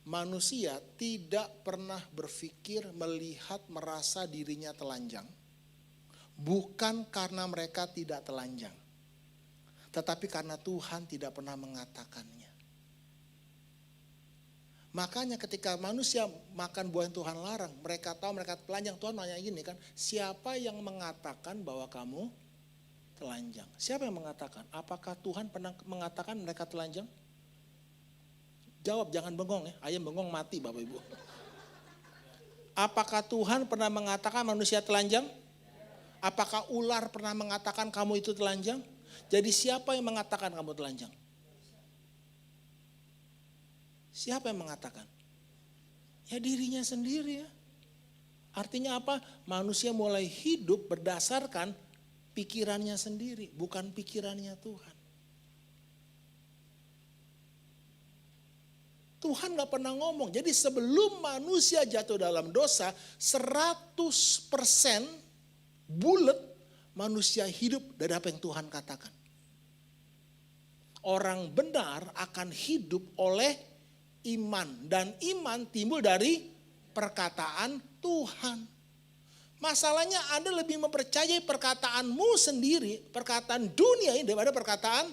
manusia tidak pernah berpikir, melihat, merasa dirinya telanjang. Bukan karena mereka tidak telanjang. Tetapi karena Tuhan tidak pernah mengatakannya. Makanya ketika manusia makan buah yang Tuhan larang, mereka tahu mereka telanjang. Tuhan nanya gini kan, siapa yang mengatakan bahwa kamu telanjang? Siapa yang mengatakan? Apakah Tuhan pernah mengatakan mereka telanjang? Jawab, jangan bengong ya, ayam bengong mati Bapak Ibu. Apakah Tuhan pernah mengatakan manusia telanjang? Apakah ular pernah mengatakan kamu itu telanjang? Jadi siapa yang mengatakan kamu telanjang? Siapa yang mengatakan? Ya dirinya sendiri ya. Artinya apa? Manusia mulai hidup berdasarkan pikirannya sendiri, bukan pikirannya Tuhan. Tuhan gak pernah ngomong. Jadi sebelum manusia jatuh dalam dosa, 100% bulat manusia hidup dari apa yang Tuhan katakan. Orang benar akan hidup oleh iman, dan iman timbul dari perkataan Tuhan. Masalahnya Anda lebih mempercayai perkataanmu sendiri, perkataan dunia ini daripada perkataan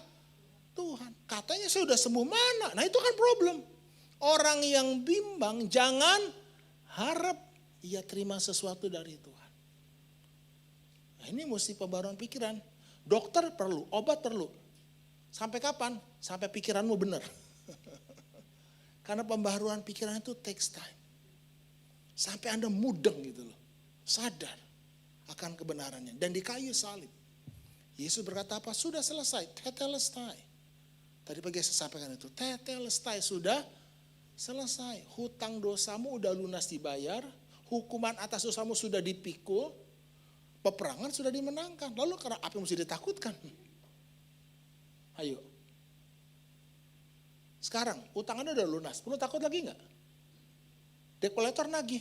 Tuhan. Katanya saya sudah sembuh, mana? Nah itu kan problem. Orang yang bimbang jangan harap ia terima sesuatu dari Tuhan. Nah, ini mesti pembaruan pikiran. Dokter perlu, obat perlu. Sampai kapan? Sampai pikiranmu benar. Karena pembaharuan pikiran itu takes time. Sampai Anda mudeng gitu loh. Sadar akan kebenarannya. Dan di kayu salib. Yesus berkata apa? Sudah selesai. Tetelestai. Tadi pagi saya sampaikan itu. Tetelestai, sudah selesai. Hutang dosamu udah lunas dibayar. Hukuman atas dosamu sudah dipikul. Peperangan sudah dimenangkan. Lalu karena apa yang mesti ditakutkan? Ayo. Sekarang utang Anda udah lunas, perlu takut lagi enggak? Debt collector nagih.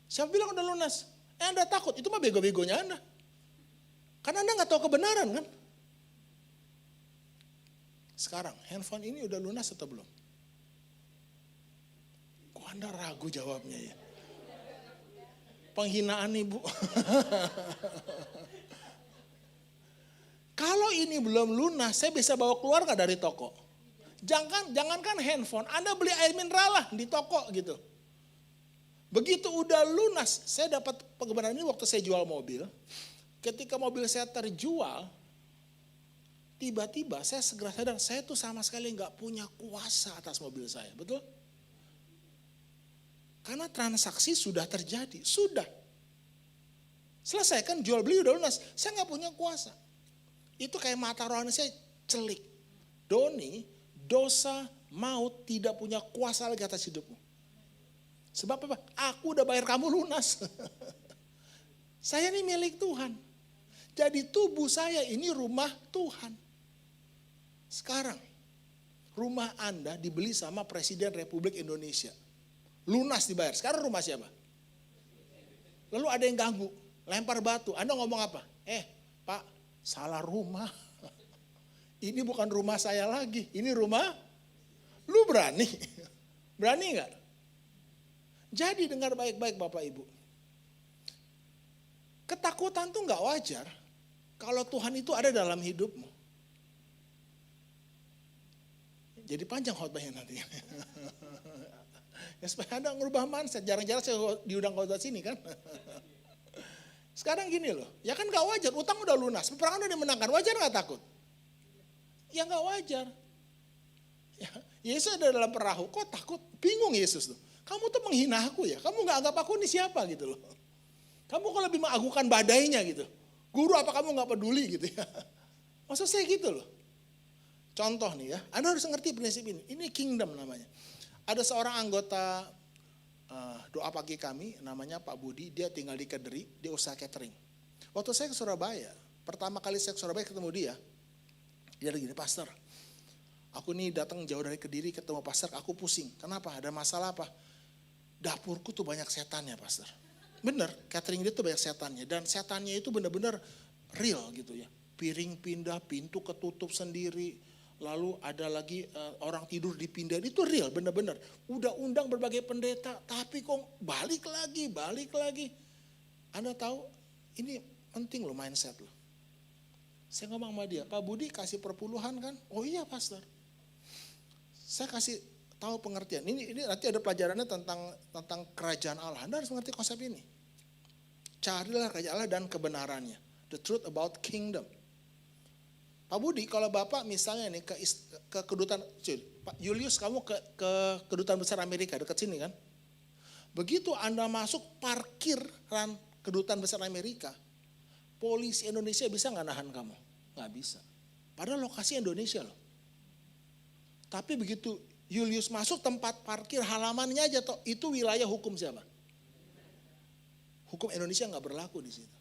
Siapa bilang udah lunas? Anda takut, itu mah bego-begonya Anda. Karena Anda nggak tahu kebenaran kan? Sekarang handphone ini udah lunas atau belum? Kok Anda ragu jawabnya ya? Penghinaan Ibu. Kalau ini belum lunas, saya bisa bawa keluar nggak dari toko? Jangankan handphone, Anda beli air mineral lah di toko gitu. Begitu udah lunas, saya dapat kebenaran ini waktu saya jual mobil. Ketika mobil saya terjual, tiba-tiba saya segera sadar, saya tuh sama sekali nggak punya kuasa atas mobil saya, betul? Karena transaksi sudah terjadi, sudah. Selesai kan, jual beli udah lunas, saya nggak punya kuasa. Itu kayak mata rohani saya celik. Doni, dosa, maut tidak punya kuasa lagi atas hidupmu. Sebab apa? Aku udah bayar kamu lunas. Saya ini milik Tuhan. Jadi tubuh saya ini rumah Tuhan. Sekarang, rumah Anda dibeli sama Presiden Republik Indonesia. Lunas dibayar. Sekarang rumah siapa? Lalu ada yang ganggu, lempar batu. Anda ngomong apa? Pak, salah rumah. Ini bukan rumah saya lagi, ini rumah lu. Berani? Berani enggak? Jadi dengar baik-baik Bapak Ibu. Ketakutan tuh enggak wajar kalau Tuhan itu ada dalam hidupmu. Jadi panjang khotbahnya nanti. Ya, supaya Anda ngubah mindset, jarang-jarang saya diundang khotbah sini kan. Sekarang gini loh, ya kan enggak wajar, utang udah lunas, peperangan udah dimenangkan, wajar enggak takut? Ya nggak wajar. Ya, Yesus ada dalam perahu, kok takut? Bingung Yesus tuh. Kamu tuh menghina aku ya, kamu nggak anggap aku ini siapa gitu loh. Kamu kok lebih mengagukan badainya gitu. Guru apa kamu nggak peduli gitu ya. Maksud saya gitu loh. Contoh nih ya, Anda harus ngerti prinsip ini. Ini kingdom namanya. Ada seorang anggota doa pagi kami, namanya Pak Budi, dia tinggal di Kediri, dia usaha catering. Waktu saya ke Surabaya, pertama kali saya ke Surabaya ketemu dia lagi gini, pastor, aku nih datang jauh dari Kediri ketemu pastor, aku pusing. Kenapa? Ada masalah apa? Dapurku tuh banyak setannya pastor. Bener, catering dia tuh banyak setannya. Dan setannya itu benar-benar real gitu ya. Piring pindah, pintu ketutup sendiri. Lalu ada lagi orang tidur dipindahin, itu real benar-benar. Udah undang berbagai pendeta, tapi kok balik lagi. Anda tahu, ini penting loh mindset loh. Saya ngomong sama dia, Pak Budi kasih perpuluhan kan? Oh iya pastor. Saya kasih tahu pengertian. Ini nanti ada pelajarannya tentang kerajaan Allah. Anda harus mengerti konsep ini. Carilah kerajaan Allah dan kebenarannya. The truth about kingdom. Pak Budi, kalau Bapak misalnya nih ke kedutaan, Pak Julius, kamu ke kedutaan besar Amerika dekat sini kan? Begitu Anda masuk parkiran kedutaan besar Amerika, polisi Indonesia bisa nggak nahan kamu? Nggak bisa. Padahal lokasi Indonesia loh. Tapi begitu Julius masuk tempat parkir halamannya aja toh, itu wilayah hukum siapa? Hukum Indonesia nggak berlaku di situ.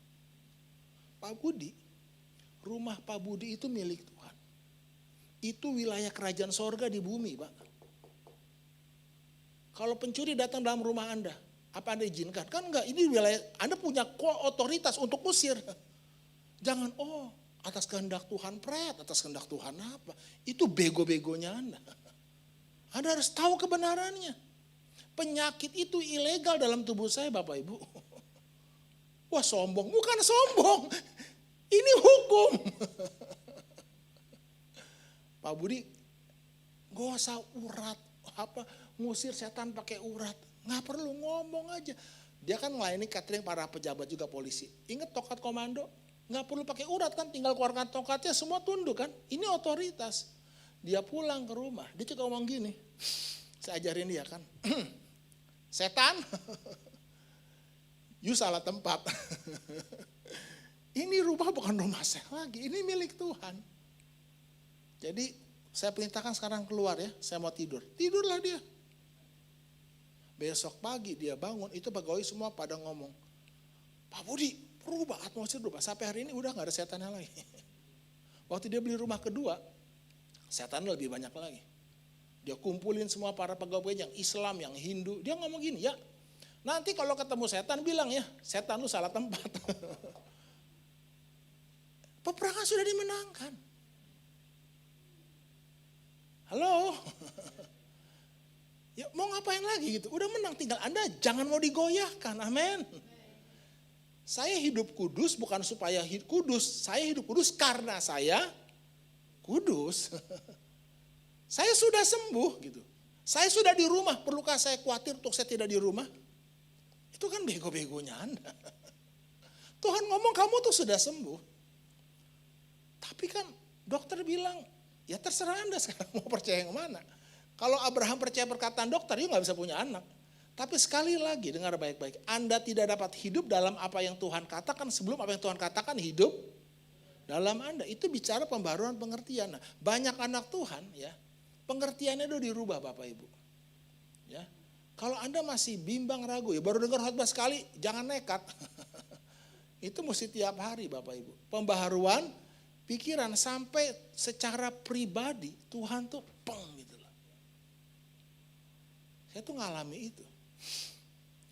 Pak Budi, rumah Pak Budi itu milik Tuhan. Itu wilayah kerajaan sorga di bumi, Pak. Kalau pencuri datang dalam rumah Anda, apa Anda izinkan? Kan enggak, ini wilayah, Anda punya otoritas untuk usir. Jangan, atas kehendak Tuhan atas kehendak Tuhan apa? Itu bego-begonya Anda. Anda harus tahu kebenarannya. Penyakit itu ilegal dalam tubuh saya, Bapak Ibu. Wah, sombong. Bukan sombong. Ini hukum. Pak Budi, gak usah urat. Ngusir setan pakai urat. Gak perlu, ngomong aja. Dia kan melayani catering para pejabat juga polisi. Ingat tokat komando? Gak perlu pakai urat kan, tinggal keluarkan tokatnya semua tunduk kan. Ini otoritas. Dia pulang ke rumah, dia juga ngomong gini. Saya ajarin dia kan. Setan, you salah tempat. Ini rumah bukan rumah saya lagi, ini milik Tuhan. Jadi saya perintahkan sekarang keluar ya, saya mau tidur. Tidurlah dia. Besok pagi dia bangun, itu pegawai semua pada ngomong, Pak Budi, berubah, atmosfer berubah. Sampai hari ini udah gak ada setannya lagi. Waktu dia beli rumah kedua, setan lebih banyak lagi. Dia kumpulin semua para pegawai yang Islam, yang Hindu. Dia ngomong gini, ya nanti kalau ketemu setan bilang ya, setan lu salah tempat. Peperangan sudah dimenangkan. Halo? Ya mau ngapain lagi gitu? Udah menang, tinggal Anda jangan mau digoyahkan. Amin. Saya hidup kudus bukan supaya hidup kudus. Saya hidup kudus karena saya kudus. Saya sudah sembuh gitu. Saya sudah di rumah, perlukah saya khawatir untuk saya tidak di rumah? Itu kan bego-begonya Anda. Tuhan ngomong kamu tuh sudah sembuh. Tapi kan dokter bilang, ya terserah Anda sekarang mau percaya yang mana. Kalau Abraham percaya perkataan dokter, dia gak bisa punya anak. Tapi sekali lagi dengar baik-baik, Anda tidak dapat hidup dalam apa yang Tuhan katakan sebelum apa yang Tuhan katakan hidup dalam Anda. Itu bicara pembaruan pengertian. Nah, banyak anak Tuhan ya, pengertiannya udah dirubah Bapak Ibu. Ya. Kalau Anda masih bimbang ragu, ya baru dengar khotbah sekali, jangan nekat. Itu mesti tiap hari Bapak Ibu. Pembaharuan pikiran sampai secara pribadi Tuhan tuh gitu loh. Saya tuh ngalami itu.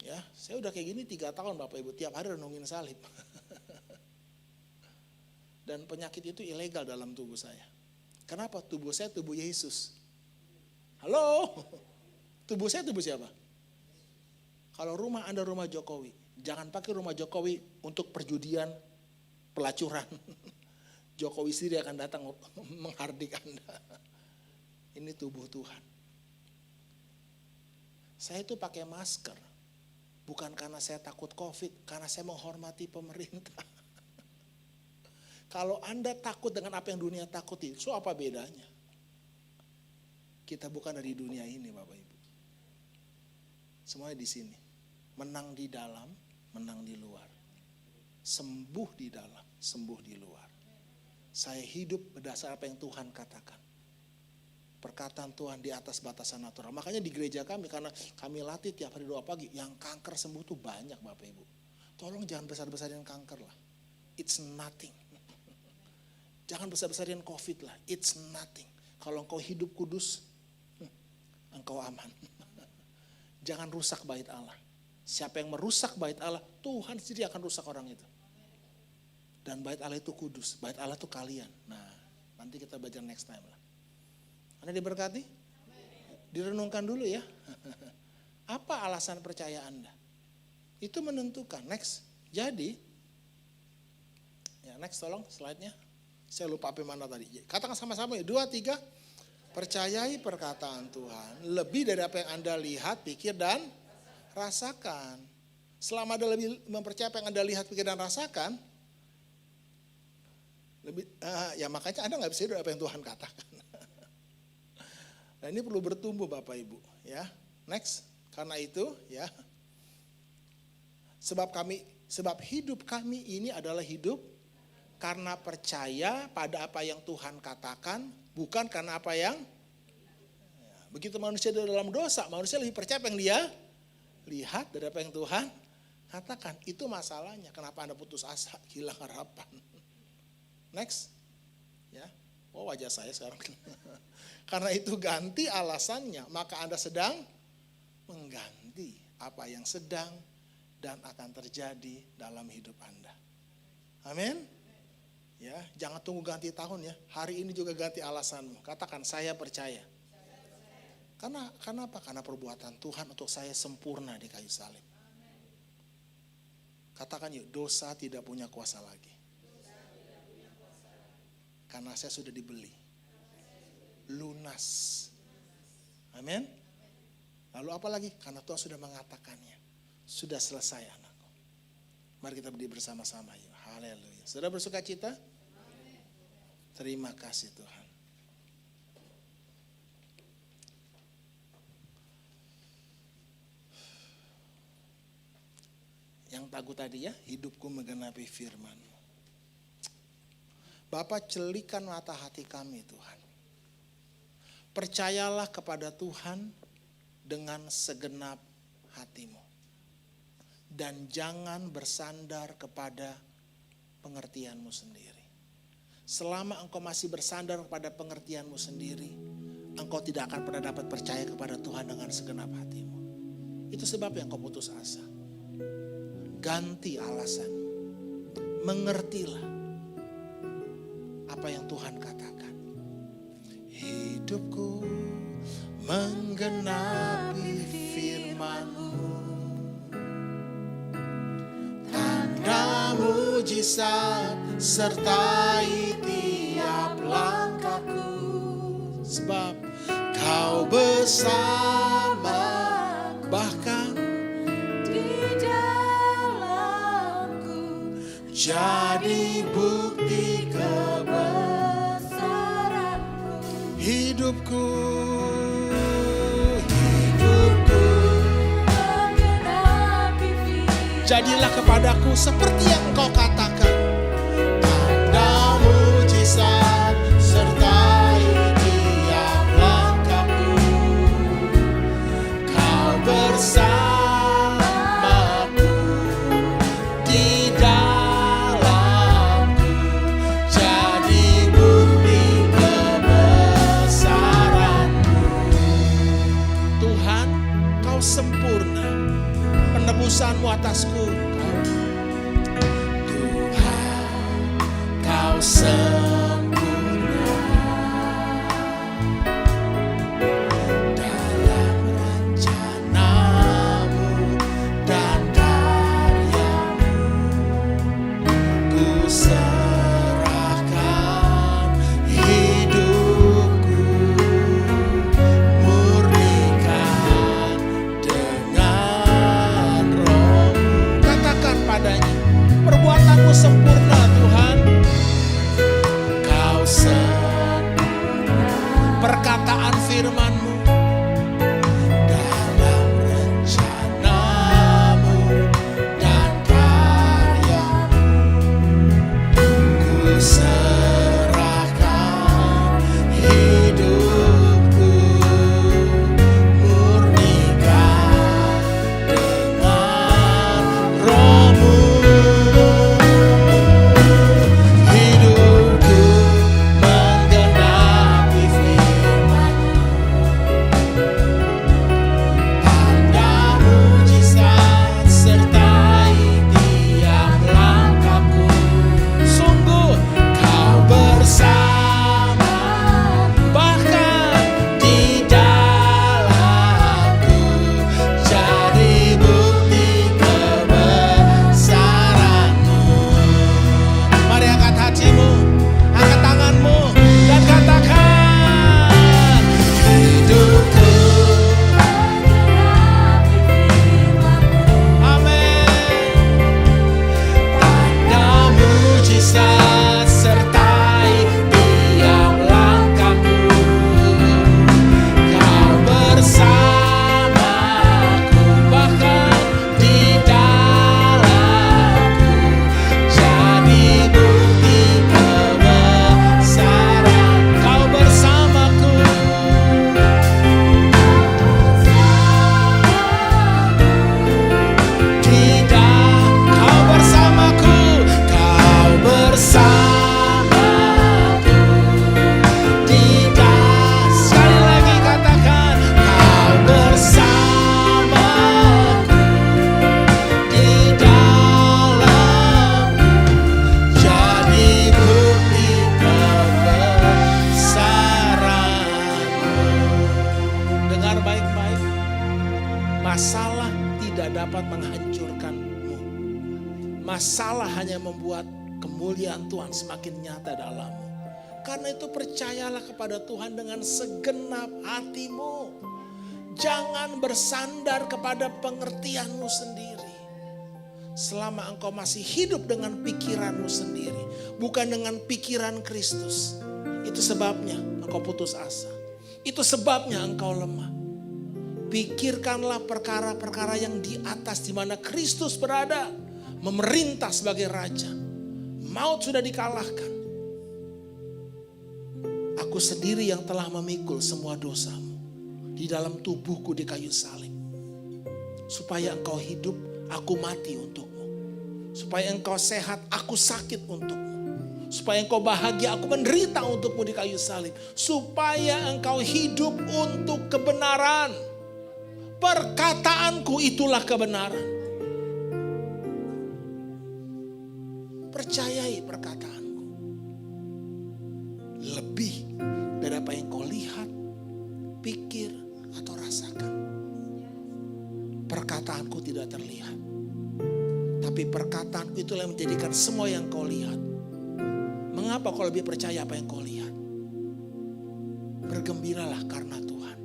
Ya, saya udah kayak gini 3 tahun Bapak Ibu, tiap hari renungin salib. Dan penyakit itu ilegal dalam tubuh saya. Kenapa? Tubuh saya tubuh Yesus. Halo? Tubuh saya tubuh siapa? Kalau rumah Anda rumah Jokowi, jangan pakai rumah Jokowi untuk perjudian, pelacuran. Jokowi sendiri akan datang menghardik Anda. Ini tubuh Tuhan. Saya itu pakai masker. Bukan karena saya takut COVID, karena saya menghormati pemerintah. Kalau Anda takut dengan apa yang dunia takuti, so apa bedanya? Kita bukan dari dunia ini Bapak Ibu. Semuanya di sini. Menang di dalam, menang di luar. Sembuh di dalam, sembuh di luar. Saya hidup berdasar apa yang Tuhan katakan. Perkataan Tuhan di atas batasan natural. Makanya di gereja kami, karena kami latih tiap hari doa pagi, yang kanker sembuh tuh banyak Bapak Ibu. Tolong jangan besar-besarin kanker lah. It's nothing. Jangan besar-besarin COVID lah. It's nothing. Kalau engkau hidup kudus, engkau aman. Jangan rusak bait Allah. Siapa yang merusak bait Allah, Tuhan sendiri akan rusak orang itu. Dan bait Allah itu kudus, bait Allah itu kalian. Nah, nanti kita belajar next time lah. Anda diberkati? Direnungkan dulu ya. Apa alasan percaya Anda? Itu menentukan. Next. Jadi, ya next tolong slide-nya. Saya lupa apa mana tadi. Katakan sama-sama ya, 2, 3. Percayai perkataan Tuhan lebih dari apa yang Anda lihat, pikir, dan rasakan. Selama Anda lebih mempercayai apa yang Anda lihat, pikir, dan rasakan, ya makanya Anda nggak bisa hidup apa yang Tuhan katakan. Nah ini perlu bertumbuh Bapak Ibu, ya. Next, karena itu, ya. Sebab hidup kami ini adalah hidup karena percaya pada apa yang Tuhan katakan, bukan karena apa yang, begitu manusia dalam dosa, manusia lebih percaya apa yang dia lihat dari apa yang Tuhan katakan. Itu masalahnya, kenapa Anda putus asa, hilang harapan. Next, ya, oh wajah saya sekarang. Karena itu ganti alasannya, maka Anda sedang mengganti apa yang sedang dan akan terjadi dalam hidup Anda. Amin. Ya, jangan tunggu ganti tahun ya. Hari ini juga ganti alasanmu. Katakan saya percaya. Karena apa? Karena perbuatan Tuhan untuk saya sempurna di kayu salib. Katakan yuk, dosa tidak punya kuasa lagi. Karena saya sudah dibeli. Lunas. Amin. Lalu apa lagi? Karena Tuhan sudah mengatakannya. Sudah selesai anakku. Mari kita berdiri bersama-sama yuk. Haleluya. Sudah bersuka cita? Terima kasih Tuhan. Yang tagu tadi ya, hidupku menggenapi firman-Mu. Bapa, celikan mata hati kami Tuhan. Percayalah kepada Tuhan dengan segenap hatimu. Dan jangan bersandar kepada pengertianmu sendiri. Selama engkau masih bersandar kepada pengertianmu sendiri, engkau tidak akan pernah dapat percaya kepada Tuhan dengan segenap hatimu. Itu sebabnya engkau putus asa. Ganti alasan. Mengertilah apa yang Tuhan katakan. Hidupku menggenapi firman-Mu. Tanda mujizat sertai tiap langkahku. Sebab Kau bersama, bahkan di dalamku, jadi bukti kebesaran-Mu. Hidupku menggenapi firman. Jadilah kepadaku seperti yang Engkau katakan. Tanda mujizat sertai tiap langkahku. Kau bersamaku di dalamku, jadi bukti kebesaran-Mu. Tuhan, Kau sempurna, penebusan-Mu atasku. Tuhan, Kau sempurna dalam rencana-Mu dan karya-Mu. Ku serahkan hidupku, murnikan dengan Roh-Mu. Katakan padanya, perbuatan-Mu sempurna Tuhan. menghancurkanmu. Masalah hanya membuat kemuliaan Tuhan semakin nyata dalammu. Karena itu percayalah kepada Tuhan dengan segenap hatimu. Jangan bersandar kepada pengertianmu sendiri. Selama engkau masih hidup dengan pikiranmu sendiri, bukan dengan pikiran Kristus, itu sebabnya engkau putus asa. Itu sebabnya engkau lemah. Pikirkanlah perkara-perkara yang di atas, di mana Kristus berada, memerintah sebagai Raja. Maut sudah dikalahkan. Aku sendiri yang telah memikul semua dosamu di dalam tubuhku di kayu salib. Supaya engkau hidup, aku mati untukmu. Supaya engkau sehat, aku sakit untukmu. Supaya engkau bahagia, aku menderita untukmu di kayu salib. Supaya engkau hidup untuk kebenaran. Perkataanku itulah kebenaran. Percayai perkataanku. Lebih dari apa yang kau lihat, pikir, atau rasakan. Perkataanku tidak terlihat. Tapi perkataanku itulah yang menjadikan semua yang kau lihat. Mengapa kau lebih percaya apa yang kau lihat? Bergembiralah karena Tuhan.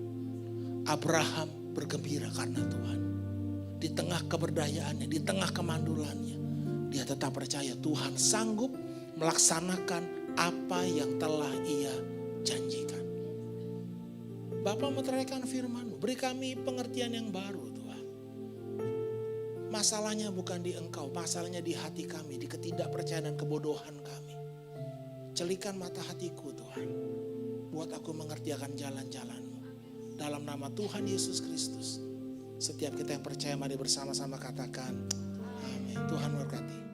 Abraham bergembira karena Tuhan. Di tengah keberdayaannya, di tengah kemandulannya, dia tetap percaya Tuhan sanggup melaksanakan apa yang telah ia janjikan. Bapa, meteraikan firman-Mu, beri kami pengertian yang baru Tuhan. Masalahnya bukan di Engkau, masalahnya di hati kami, di ketidakpercayaan dan kebodohan kami. Celikan mata hatiku Tuhan, buat aku mengerti akan jalan-jalan-Mu. Dalam nama Tuhan Yesus Kristus, setiap kita yang percaya mari bersama-sama katakan amin. Tuhan memberkati.